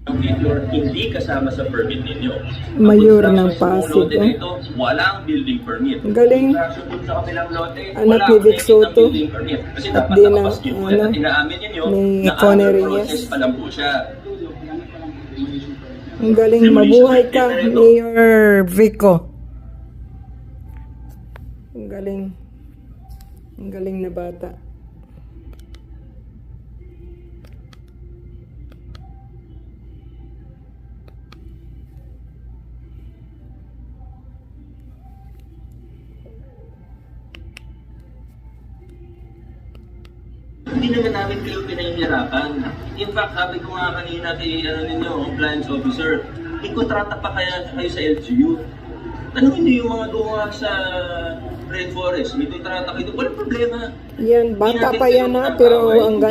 Mayor hindi kasama sa permit ninyo. Mayor Ang ng construction Pasig, lote na ito, walang building permit. Ang galing. Construction dun sa kabilang lote, Anak wala ni Vic akong Soto. building permit. Kasi At dapat di na, nakapaskip po yan. ano, At inaamin ninyo ni na Connie under Reyes. process pa lang po siya. Ang galing, mabuhay ka, Mayor Vico. Ang galing. Ang galing na bata. Hindi naman namin kayo pinahihirapan. In fact, sabi ko nga kanina kay compliance officer, ikontrata pa kaya kayo sa LGU. Tanungin niyo yung mga gumawa sa Rainforest, may kontrata kayo. Walang problema. Yan, bata pa yan ha, pero ang